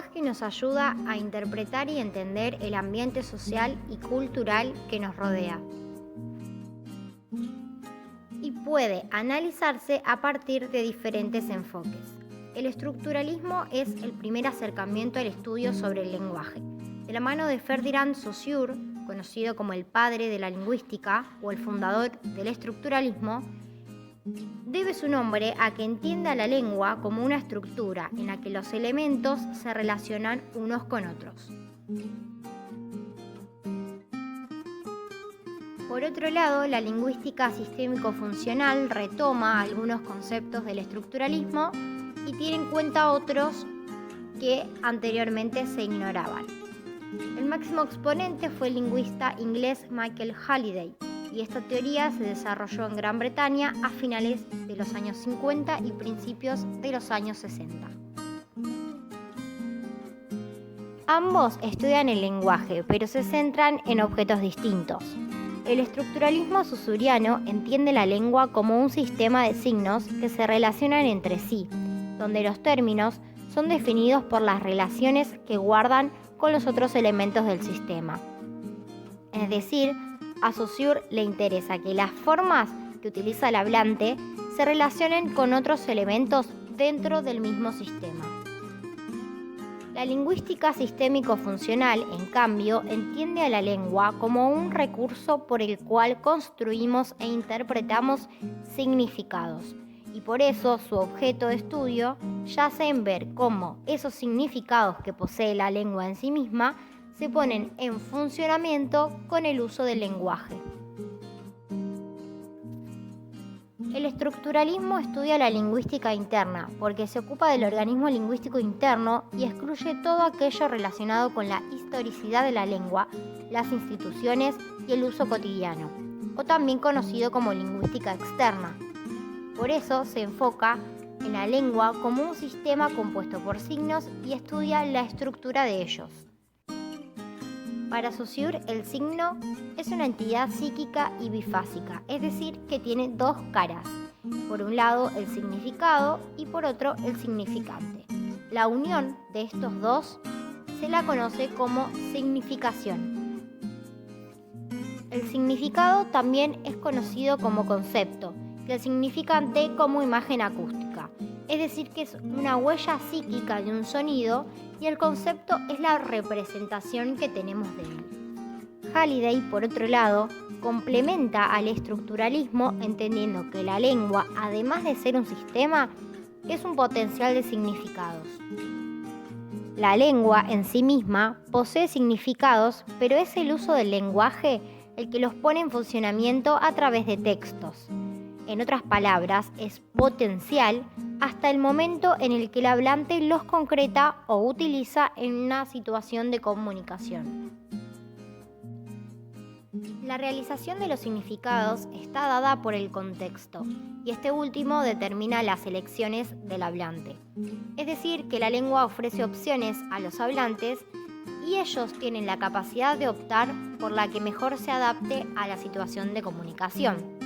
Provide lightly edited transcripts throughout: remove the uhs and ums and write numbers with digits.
lenguaje nos ayuda a interpretar y entender el ambiente social y cultural que nos rodea. Y puede analizarse a partir de diferentes enfoques. El estructuralismo es el primer acercamiento al estudio sobre el lenguaje. De la mano de Ferdinand Saussure, conocido como el padre de la lingüística o el fundador del estructuralismo, debe su nombre a que entiende a la lengua como una estructura en la que los elementos se relacionan unos con otros. Por otro lado, la lingüística sistémico-funcional retoma algunos conceptos del estructuralismo y tiene en cuenta otros que anteriormente se ignoraban. El máximo exponente fue el lingüista inglés Michael Halliday, y esta teoría se desarrolló en Gran Bretaña a finales de los años 50 y principios de los años 60. Ambos estudian el lenguaje, pero se centran en objetos distintos. El estructuralismo saussuriano entiende la lengua como un sistema de signos que se relacionan entre sí, donde los términos son definidos por las relaciones que guardan con los otros elementos del sistema. Es decir, a Saussure le interesa que las formas que utiliza el hablante se relacionen con otros elementos dentro del mismo sistema. La lingüística sistémico-funcional, en cambio, entiende a la lengua como un recurso por el cual construimos e interpretamos significados, y por eso su objeto de estudio yace en ver cómo esos significados que posee la lengua en sí misma se ponen en funcionamiento con el uso del lenguaje. El estructuralismo estudia la lingüística interna porque se ocupa del organismo lingüístico interno y excluye todo aquello relacionado con la historicidad de la lengua, las instituciones y el uso cotidiano, o también conocido como lingüística externa. Por eso se enfoca en la lengua como un sistema compuesto por signos y estudia la estructura de ellos. Para Saussure, el signo es una entidad psíquica y bifásica, es decir, que tiene dos caras. Por un lado, el significado y por otro, el significante. La unión de estos dos se la conoce como significación. El significado también es conocido como concepto y el significante como imagen acústica, es decir, que es una huella psíquica de un sonido y el concepto es la representación que tenemos de él. Halliday, por otro lado, complementa al estructuralismo entendiendo que la lengua, además de ser un sistema, es un potencial de significados. La lengua en sí misma posee significados, pero es el uso del lenguaje el que los pone en funcionamiento a través de textos. En otras palabras, es potencial hasta el momento en el que el hablante los concreta o utiliza en una situación de comunicación. La realización de los significados está dada por el contexto, y este último determina las elecciones del hablante. Es decir, que la lengua ofrece opciones a los hablantes y ellos tienen la capacidad de optar por la que mejor se adapte a la situación de comunicación.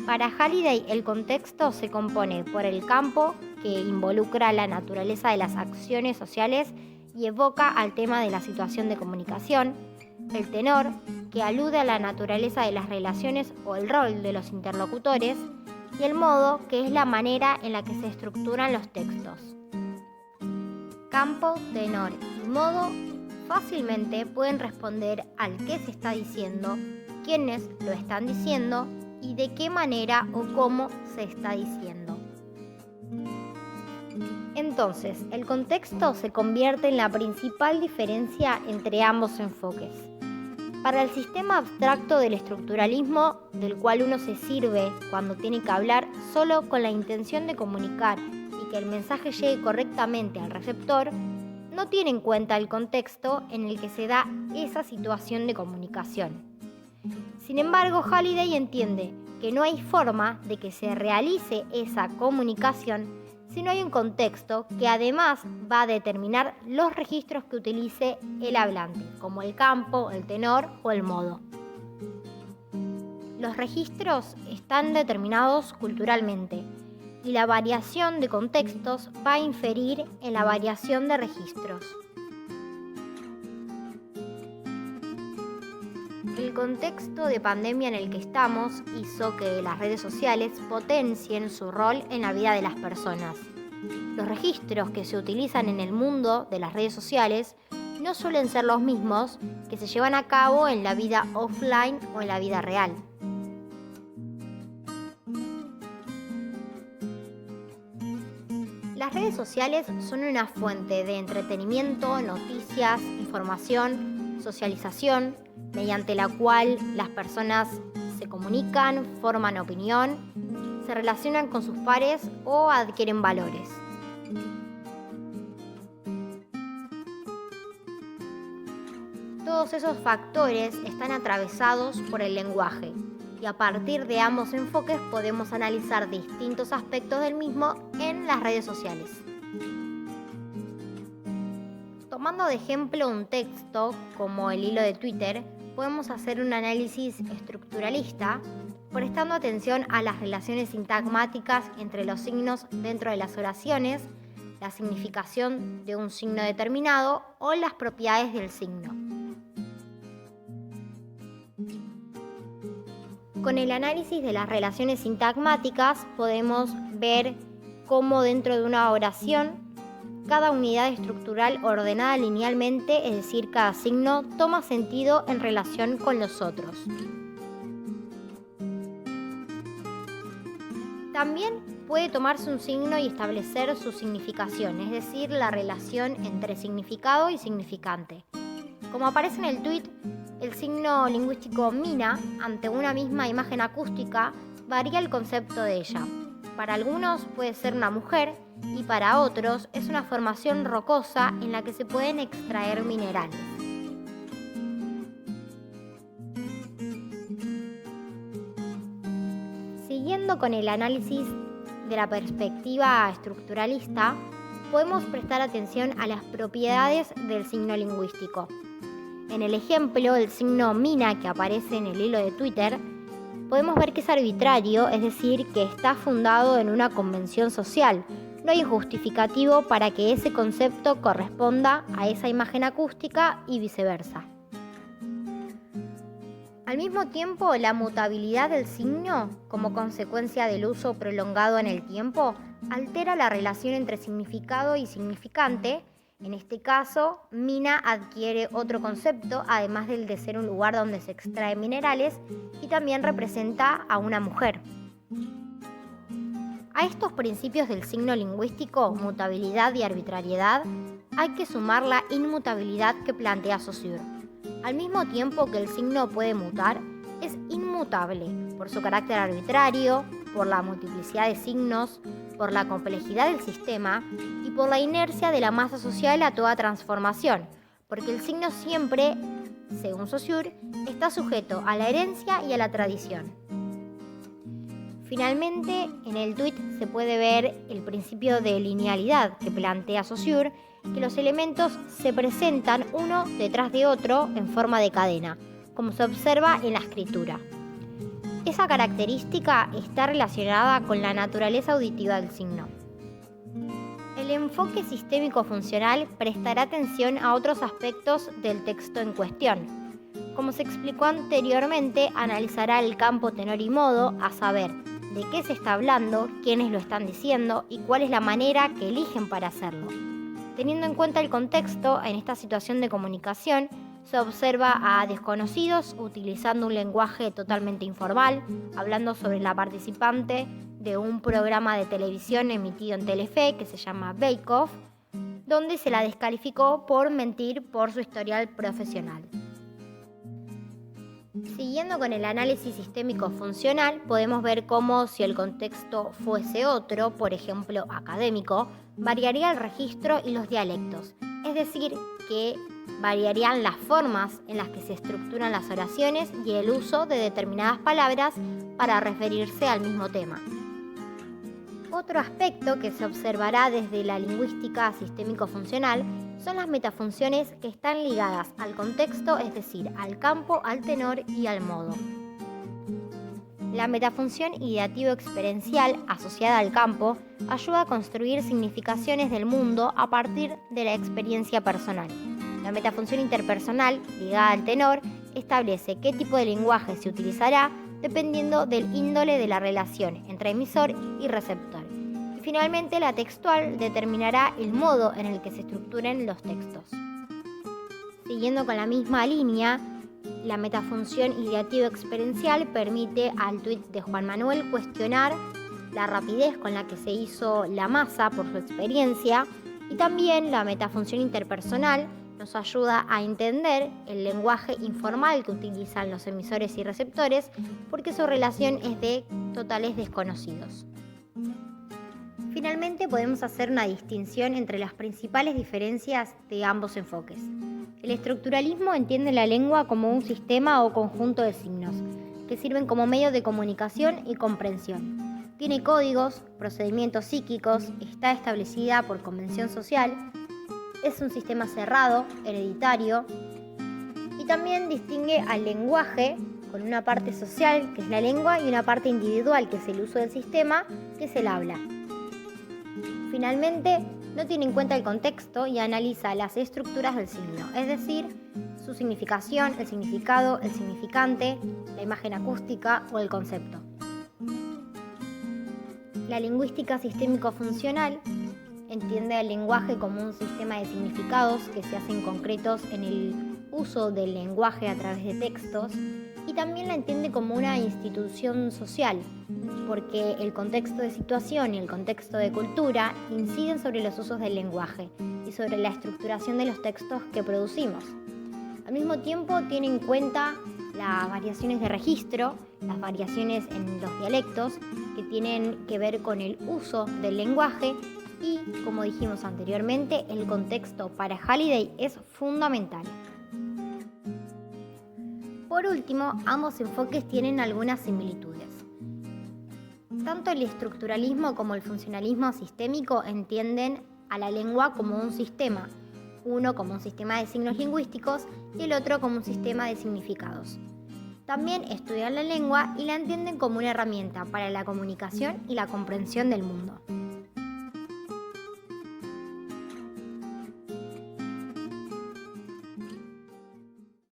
Para Halliday, el contexto se compone por el campo, que involucra la naturaleza de las acciones sociales y evoca al tema de la situación de comunicación, el tenor, que alude a la naturaleza de las relaciones o el rol de los interlocutores, y el modo, que es la manera en la que se estructuran los textos. Campo, tenor y modo fácilmente pueden responder al qué se está diciendo, quiénes lo están diciendo y de qué manera o cómo se está diciendo. Entonces, el contexto se convierte en la principal diferencia entre ambos enfoques. Para el sistema abstracto del estructuralismo, del cual uno se sirve cuando tiene que hablar solo con la intención de comunicar y que el mensaje llegue correctamente al receptor, no tiene en cuenta el contexto en el que se da esa situación de comunicación. Sin embargo, Halliday entiende que no hay forma de que se realice esa comunicación si no hay un contexto que además va a determinar los registros que utilice el hablante, como el campo, el tenor o el modo. Los registros están determinados culturalmente. y la variación de contextos va a inferir en la variación de registros. El contexto de pandemia en el que estamos hizo que las redes sociales potencien su rol en la vida de las personas. Los registros que se utilizan en el mundo de las redes sociales no suelen ser los mismos que se llevan a cabo en la vida offline o en la vida real. Las redes sociales son una fuente de entretenimiento, noticias, información, socialización, mediante la cual las personas se comunican, forman opinión, se relacionan con sus pares o adquieren valores. Todos esos factores están atravesados por el lenguaje y a partir de ambos enfoques podemos analizar distintos aspectos del mismo en las redes sociales. Tomando de ejemplo un texto como el hilo de Twitter, podemos hacer un análisis estructuralista prestando atención a las relaciones sintagmáticas entre los signos dentro de las oraciones, la significación de un signo determinado o las propiedades del signo. Con el análisis de las relaciones sintagmáticas podemos ver cómo dentro de una oración cada unidad estructural ordenada linealmente, es decir, cada signo, toma sentido en relación con los otros. También puede tomarse un signo y establecer su significación, es decir, la relación entre significado y significante. Como aparece en el tweet, el signo lingüístico mina, ante una misma imagen acústica, varía el concepto de ella. Para algunos puede ser una mujer y para otros es una formación rocosa en la que se pueden extraer minerales. Siguiendo con el análisis de la perspectiva estructuralista, podemos prestar atención a las propiedades del signo lingüístico. En el ejemplo, el signo mina que aparece en el hilo de Twitter, podemos ver que es arbitrario, es decir, que está fundado en una convención social. No hay un justificativo para que ese concepto corresponda a esa imagen acústica y viceversa. Al mismo tiempo, la mutabilidad del signo, como consecuencia del uso prolongado en el tiempo, altera la relación entre significado y significante. En este caso, mina adquiere otro concepto, además del de ser un lugar donde se extraen minerales, y también representa a una mujer. A estos principios del signo lingüístico, mutabilidad y arbitrariedad, hay que sumar la inmutabilidad que plantea Saussure. Al mismo tiempo que el signo puede mutar, es inmutable por su carácter arbitrario, por la multiplicidad de signos, por la complejidad del sistema y por la inercia de la masa social a toda transformación, porque el signo siempre, según Saussure, está sujeto a la herencia y a la tradición. Finalmente, en el tuit se puede ver el principio de linealidad que plantea Saussure, que los elementos se presentan uno detrás de otro en forma de cadena, como se observa en la escritura. Esa característica está relacionada con la naturaleza auditiva del signo. El enfoque sistémico-funcional prestará atención a otros aspectos del texto en cuestión. Como se explicó anteriormente, analizará el campo tenor y modo, a saber, de qué se está hablando, quiénes lo están diciendo y cuál es la manera que eligen para hacerlo. Teniendo en cuenta el contexto, en esta situación de comunicación, se observa a desconocidos utilizando un lenguaje totalmente informal, hablando sobre la participante de un programa de televisión emitido en Telefe que se llama Bake Off, donde se la descalificó por mentir por su historial profesional. Siguiendo con el análisis sistémico funcional, podemos ver cómo si el contexto fuese otro, por ejemplo académico, variaría el registro y los dialectos, es decir, que variarían las formas en las que se estructuran las oraciones y el uso de determinadas palabras para referirse al mismo tema. Otro aspecto que se observará desde la lingüística sistémico-funcional son las metafunciones que están ligadas al contexto, es decir, al campo, al tenor y al modo. La metafunción ideativo-experiencial asociada al campo ayuda a construir significaciones del mundo a partir de la experiencia personal. La metafunción interpersonal, ligada al tenor, establece qué tipo de lenguaje se utilizará dependiendo del índole de la relación entre emisor y receptor. Y finalmente, la textual determinará el modo en el que se estructuren los textos. Siguiendo con la misma línea, la metafunción ideativo-experiencial permite al tuit de Juan Manuel cuestionar la rapidez con la que se hizo la masa por su experiencia, y también la metafunción interpersonal nos ayuda a entender el lenguaje informal que utilizan los emisores y receptores porque su relación es de totales desconocidos. Finalmente, podemos hacer una distinción entre las principales diferencias de ambos enfoques. El estructuralismo entiende la lengua como un sistema o conjunto de signos que sirven como medio de comunicación y comprensión. Tiene códigos, procedimientos psíquicos, está establecida por convención social, es un sistema cerrado, hereditario, y también distingue al lenguaje con una parte social, que es la lengua, y una parte individual, que es el uso del sistema, que es el habla. Finalmente, no tiene en cuenta el contexto y analiza las estructuras del signo, es decir, su significación, el significado, el significante, la imagen acústica o el concepto. La lingüística sistémico-funcional entiende el lenguaje como un sistema de significados que se hacen concretos en el uso del lenguaje a través de textos, y también la entiende como una institución social, porque el contexto de situación y el contexto de cultura inciden sobre los usos del lenguaje y sobre la estructuración de los textos que producimos. Al mismo tiempo, tiene en cuenta las variaciones de registro, las variaciones en los dialectos que tienen que ver con el uso del lenguaje, y, como dijimos anteriormente, el contexto para Halliday es fundamental. Por último, ambos enfoques tienen algunas similitudes. Tanto el estructuralismo como el funcionalismo sistémico entienden a la lengua como un sistema, uno como un sistema de signos lingüísticos y el otro como un sistema de significados. También estudian la lengua y la entienden como una herramienta para la comunicación y la comprensión del mundo.